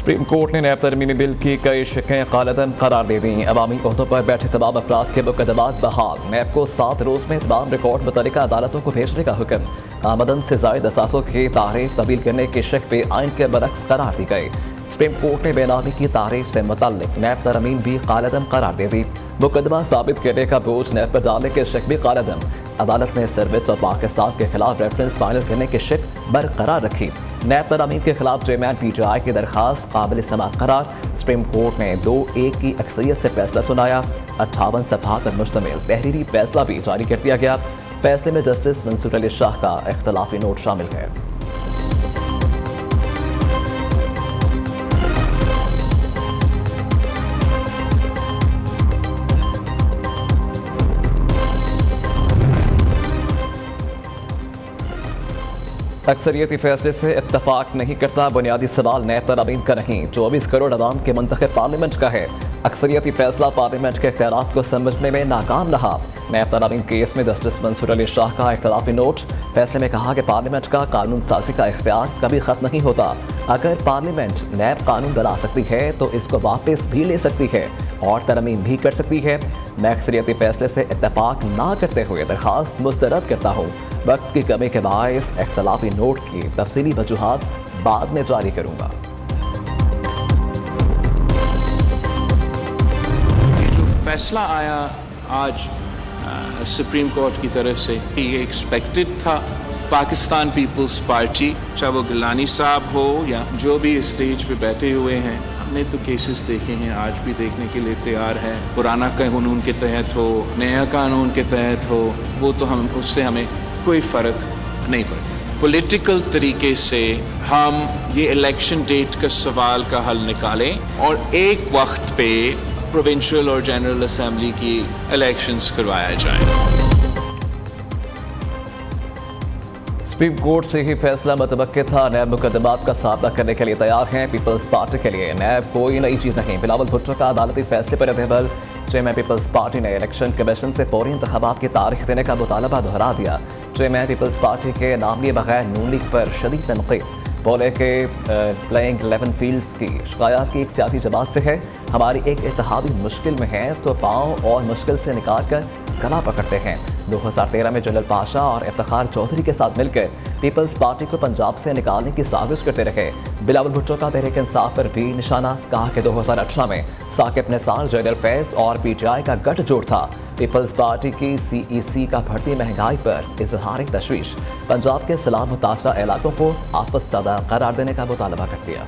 Supreme court ने नैब तरमीमी bill की कई शिकें कालअदम करार दे दी। अवामी ओहदों पर बैठे तमाम अफराद के मुकदमात बहाल। नैब को 7 रोज में तमाम रिकॉर्ड मुतल्लिका अदालतों को भेजने का हुक्म। आमदन से जायद असासों की तारीफ तब्दील करने की शिक पे आइन के बरक्स करार दी गई। सुप्रीम कोर्ट ने बेनामी की तारीफ से मुतल्लिक नैब तरमीम भी कालअदम करार दे दी। मुकदमा साबित करने का बोझ नैब पर डालने की शिक भी कालअदम। अदालत ने सर्विस और पाकिस्तान के खिलाफ रेफरेंस फाइनल करने की शिक बरकरार रखी। नैब तरमीम के खिलाफ चेयरमैन PTI की दरखास्त काबिल समाअत करार। सुप्रीम कोर्ट ने 2-1 की अक्सरियत से फैसला सुनाया। 58 सफ़हात पर मुश्तमिल तहरीरी फैसला भी जारी कर दिया गया। फैसले में जस्टिस मंसूर अली शाह का इख्तलाफी नोट शामिल है। अक्सरियती फैसले से इत्तफाक नहीं करता। बुनियादी सवाल नैब तरमीम का नहीं, 24 करोड़ अवाम के मुंतखब पार्लियामेंट का है। अक्सरियती फैसला पार्लियामेंट के इख्तियारात को समझने में नाकाम रहा। नैब तरमीम केस में जस्टिस मंसूर अली शाह का इख्तलाफी नोट। फैसले में कहा कि पार्लियामेंट का कानून साजी का इख्तियार कभी खत्म नहीं होता। अगर पार्लियामेंट नैब कानून बना सकती है तो इसको वापस भी ले सकती है और तरमीम भी कर सकती है। मैं अक्सरियती फैसले से इत्तफाक ना करते हुए दरखास्त मुस्तरद करता हूँ। वक्त की कमी के बायस इख्तलाफी नोट की तफसीली वजूहात बाद में जारी करूँगा। ये जो फैसला आया आज सुप्रीम कोर्ट की तरफ से, ये एक्सपेक्टेड था। पाकिस्तान पीपल्स पार्टी, चाहे वो गिलानी साहब हो या जो भी स्टेज पे बैठे हुए हैं, हमने तो केसेस देखे हैं, आज भी देखने के लिए तैयार है। पुराना कानून के तहत हो, नया कानून के तहत हो, वो तो हम उससे हमें कोई फ़र्क नहीं पड़ता। पॉलिटिकल तरीके से हम ये इलेक्शन डेट का सवाल का हल निकालें और एक वक्त पे प्रोविंशियल और जनरल असेंबली की इलेक्शंस करवाया जाए। सुप्रीम कोर्ट से ही फैसला मुतवक्किल था। नैब मुकदमात का सामना करने के लिए तैयार हैं। पीपल्स पार्टी के लिए नैब कोई नई चीज़ नहीं। बिलावल भुट्टो का अदालती फैसले पर रद्द-ए-अमल। चेयरमैन पीपल्स पार्टी ने इलेक्शन कमीशन से फौरी इंतखाबात की तारीख देने का मुतालबा दोहरा दिया। चेयरमैन पीपल्स पार्टी के नाम लिए बगैर नून लीग पर शदीद तनकीद। बोले के प्लेइंग 11 फील्ड्स की शिकायत की एक सियासी जमात से है। हमारी एक इत्तेहादी मुश्किल में है तो पाँव और मुश्किल से निकाल कर गला पकड़ते हैं। 2013 में जनरल पाशा और इफ्तिखार चौधरी के साथ मिलकर पीपल्स पार्टी को पंजाब से निकालने की साजिश करते रहे। बिलावल भुट्टो का तहरीक इंसाफ पर भी निशाना। कहा कि 2018 में साकिब निसार, जनरल फैज और PTI का गठजोड़ था। पीपल्स पार्टी की CEC का बढ़ती महंगाई पर इजहार तशवीश। पंजाब के सलाम मुतासरा इलाकों को आफत ज़दा करार देने का मुतालबा कर दिया।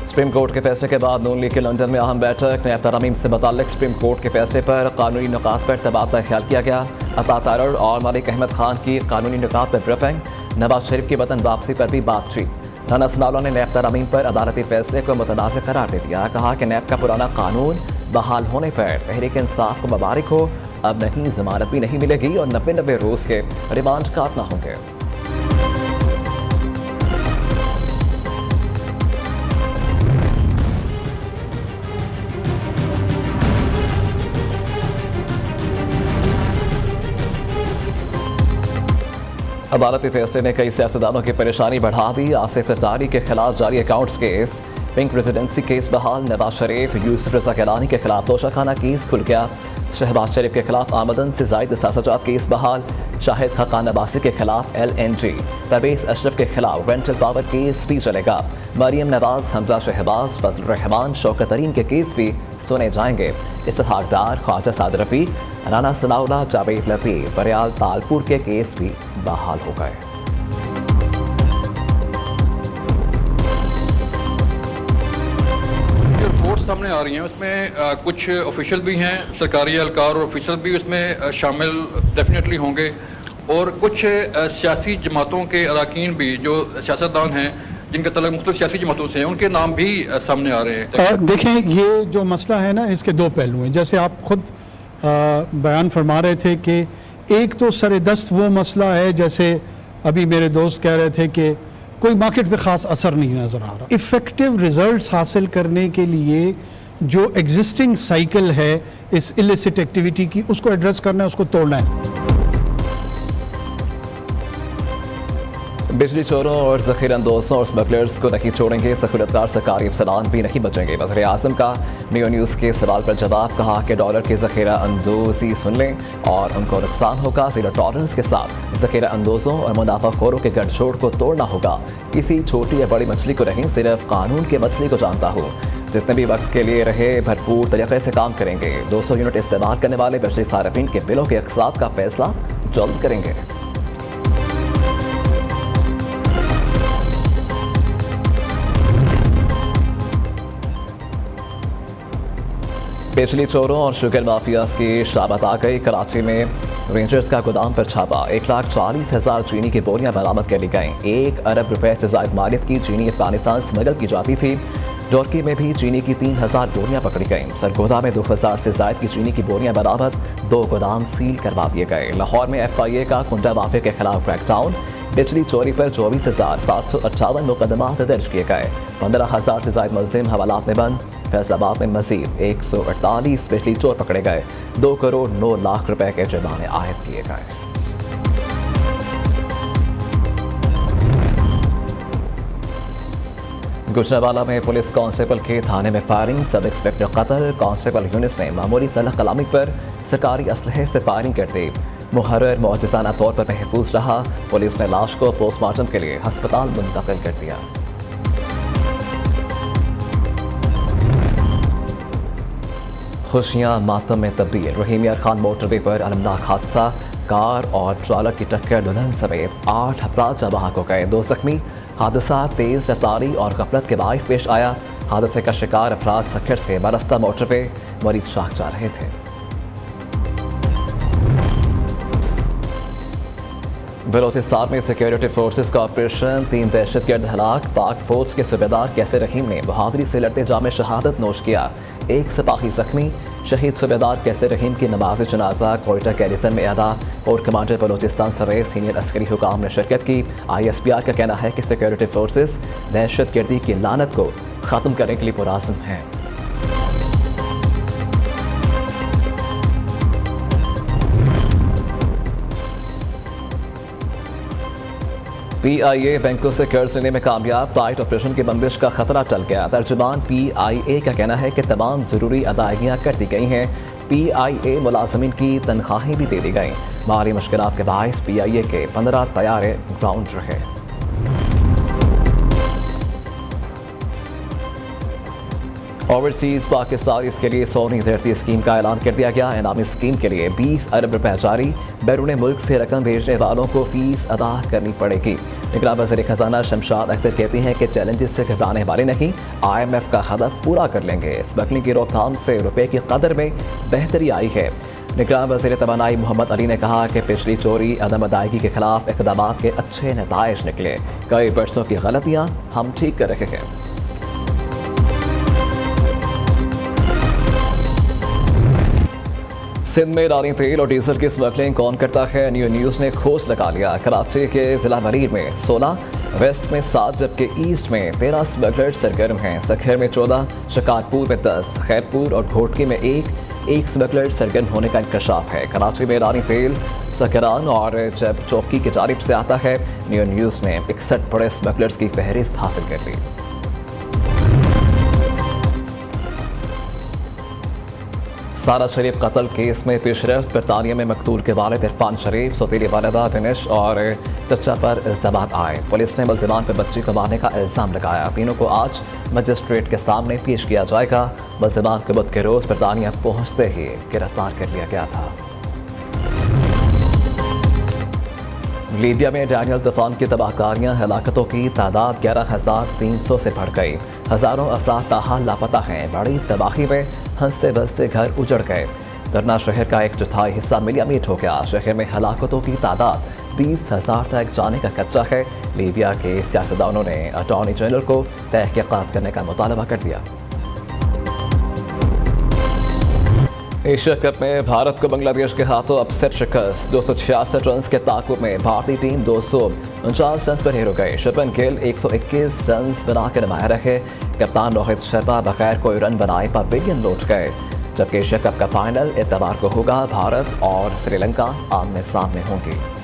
सुप्रीम कोर्ट के फैसले के बाद नून लीग की लंदन में अहम बैठक। नैब तरमीम से मुताल्लिक सुप्रीम कोर्ट के फैसले पर कानूनी नुकात पर तबादला ख्याल किया गया। अता तारड़ और मलिक अहमद खान की कानूनी नुकात पर ब्रीफिंग। नवाज शरीफ की वतन वापसी पर भी बातचीत। राना सनाउल्लाह ने नैब तरमीम पर अदालती फैसले को मुतनाज़ करार दे दिया। कहा कि नैब का पुराना कानून बहाल होने पर तहरीक इंसाफ को मुबारक हो। अब नहीं जमानत भी नहीं मिलेगी और 90 रोज़ के रिमांड काटना होंगे। अदालती फैसले ने कई सियासतदानों की परेशानी बढ़ा दी। आसिफ जरदारी के खिलाफ जारी accounts case, pink residency case बहाल। नवाज शरीफ, यूसुफ रजा गिलानी के खिलाफ तोशाखाना केस खुल गया। शहबाज शरीफ के खिलाफ आमदन से जायद साजात केस बहाल। शाहिद खाकान अब्बासी के खिलाफ LNG, परवेज अशरफ के खिलाफ रेंटल पावर केस भी चलेगा। मरियम नवाज, हमजा शहबाज, फजल रहमान, शौकत तरीन के केस भी सुने जाएंगे। इसहाक डार, ख्वाजा साद रफ़ी, राना सनाउल्लाह, जावेद लतीफ़, फरियाल तालपुर के केस भी बहाल हो गए। रिपोर्ट सामने आ रही हैं उसमें कुछ ऑफिशियल भी हैं, सरकारी एहलकार और ऑफिशियल भी उसमें शामिल डेफिनेटली होंगे और कुछ सियासी जमातों के अरकान भी जो सियासतदान हैं जिनका तल्लुक मुख्तलिफ सियासी जमातों से हैं, उनके नाम भी सामने आ रहे हैं। देखें, ये जो मसला है ना, इसके दो पहलू हैं। जैसे आप खुद बयान फरमा रहे थे कि एक तो सरेदस्त वो मसला है, जैसे अभी मेरे दोस्त कह रहे थे कि कोई मार्केट पे ख़ास असर नहीं नज़र आ रहा। इफ़ेक्टिव रिज़ल्ट्स हासिल करने के लिए जो एग्जिस्टिंग साइकिल है इस इलिसिट एक्टिविटी की, उसको एड्रेस करना है, उसको तोड़ना है। बिजली चोरों और जखीरा अंदोजों और स्मगलर्स को नहीं छोड़ेंगे, सहूलतकार सरकारी अफसरान भी नहीं बचेंगे। वज़ीर आज़म का नियो न्यूज़ के सवाल पर जवाब, कहा कि डॉलर की जखीरा अंदोजी सुन लें और उनको नुकसान होगा। ज़ीरो टॉलरेंस के साथ जखीरा अंदोजों और मुनाफाखोरों के गठजोड़ को तोड़ना होगा। किसी छोटी या बड़ी मछली को नहीं, सिर्फ कानून की मछली को जानता हूँ। जितने भी वक्त के लिए रहे भरपूर तरीके से काम करेंगे। 200 यूनिट इस्तेमाल करने वाले बिजली सार्फिन के बिलों के अक़सात का फैसला जल्द करेंगे। बिजली चोरों और शुगर माफियाज की शाबत आ गई। कराची में रेंजर्स का गोदाम पर छापा, 1,40,000 चीनी की बोरियां बरामद कर ली गईं। 1 अरब रुपए से ज़ायद मालियत की चीनी अफगानिस्तान स्मगल की जाती थी। डोरकी में भी चीनी की 3,000 बोरियां पकड़ी गईं। सरगोदा में 2,000 से ज़ायद की चीनी की बोरियां बरामद, 2 गोदाम सील करवा दिए गए। लाहौर में FIA का कुंडा माफिया के खिलाफ क्रैकडाउन, बिजली चोरी पर 24,758 मुकदमात दर्ज किए गए। 15,000 से ज़ायद मुलजिम हवालात में बंद। फैसलाबाद में मजीद 148 बिजली चोर पकड़े गए। 2 करोड़ 9 लाख रुपए के जुर्माने आयद किए गए। गुजरांवाला में पुलिस कांस्टेबल के थाने में फायरिंग, सब इंस्पेक्टर कत्ल। कांस्टेबल यूनिस ने मामूली तलब कलामी पर सरकारी असलहे से फायरिंग कर दी। मुहर्रर मौजज़ाना तौर पर महफूज रहा। पुलिस ने लाश को पोस्टमार्टम के लिए हस्पताल मुंतकिल कर दिया। खुशियां मातम में तब्दील, रहीम यार खान मोटरवे पर अलमनाक हादसा, कार और ट्रालर की टक्कर, दुल्हन समेत 8 अफराद जवां हो गए, 2 जख्मी। हादसा तेज रफ्तारी और गफलत के बाइस पेश आया। हादसे का शिकार अफराद सखर से बरस्ता मोटरवे मरीज शाख जा रहे थे। बलोचिस्तान में सिक्योरिटी फोर्सेस का ऑपरेशन, 3 दहशतगर्द हलाक। पाक फौज के सूबेदार कैसर रहीम ने बहादुरी से लड़ते जामे शहादत नोश किया। 1 सिपाही जख्मी। शहीद सूबेदार कैसर रहीम की नमाज जनाजा कोयटा गैरिसन में अदा और कमांडर बलोचिस्तान समेत सीनियर अस्करी हुकाम ने शिरकत की। ISPR का कहना है कि सिक्योरिटी फोर्सेस दहशतगर्दी की लानत को ख़त्म करने के लिए पुरआज़म हैं। PIA बैंकों से कर्ज लेने में कामयाब, टाइट ऑपरेशन की बंदिश का खतरा टल गया। तर्जुमान PIA का कहना है कि तमाम ज़रूरी अदायगियाँ कर दी गई हैं। PIA मुलाजमिन की तनख्वाहें भी दे दी गईं। माली मुश्किलात के बायस PIA के 15 तैयारे ग्राउंड रहे। ओवरसीज पाकिस्तानीज़ के लिए सोनी धरती स्कीम का ऐलान कर दिया गया। इनामी स्कीम के लिए 20 अरब रुपए जारी। बैरून मुल्क से रकम भेजने वालों को फीस अदा करनी पड़ेगी। निगरान वज़ीर खजाना शमशाद अख्तर कहती हैं कि चैलेंजेस से घबराने वाले नहीं, IMF का हदफ पूरा कर लेंगे। स्मगलिंग की रोकथाम से रुपए की कदर में बेहतरी आई है। निगरान वज़ीर तवानाई मोहम्मद अली ने कहा कि पिछली चोरी अदम अदायगी के खिलाफ इक़दाम के अच्छे नताइज निकले। कई बरसों की गलतियाँ हम ठीक कर रहे हैं। सिंध में ईरानी तेल और डीजल की स्मगलिंग कौन करता है, नियो न्यूज़ ने खोज लगा लिया। कराची के जिला मरीर में 16, वेस्ट में 7 जबकि ईस्ट में 13 स्मगलर सरगर्म हैं। सखर में 14, शिकारपुर में 10, खैरपुर और घोटकी में एक स्मगलर सरगर्म होने का इंकशाफ है। कराची में ईरानी तेल सकरान और जब चौकी की जानिब से आता है। नियो न्यूज़ ने 61 बड़े स्मगलर्स की फहरिस्त हासिल कर ली। सारा शरीफ कत्ल केस में पेशरफ्त, बरतानिया में मकतूल के वालिद इरफान शरीफ, सौतेली वालिदा बिनिश और चचा पर इल्जामात आए। पुलिस ने मुल्जिमान पर बच्ची को मारने का इल्ज़ाम लगाया। तीनों को आज मजिस्ट्रेट के सामने पेश किया जाएगा। मुल्जिमान को बुध के रोज़ बरतानिया पहुँचते ही गिरफ्तार कर लिया गया था। लीबिया में डैनियल तूफान की तबाहकारियां, हलाकतों की तादाद 11,300 से बढ़ गई। हज़ारों अफराद ताहाल लापता हैं। बड़ी तबाही में हंसते बसते घर उजड़ गए। दरना शहर का 1/4 हिस्सा मिलियामीट हो गया। शहर में हलाकतों की तादाद 20,000 तक जाने का खदशा है। लीबिया के सियासतदानों ने अटॉर्नी जनरल को तहकीकात करने का मुतालबा कर दिया। एशिया कप में भारत को बांग्लादेश के हाथों अपसेट शिकस्त। 266 रन के ताकुब में भारतीय टीम 49 रन पर हीरो गए। शुभमन गिल 121 रन बनाकर नुमाया रहे। कप्तान रोहित शर्मा बगैर कोई रन बनाए पवेलियन लौट गए। जबकि एशिया कप का फाइनल इतवार को होगा। भारत और श्रीलंका आमने सामने होंगे।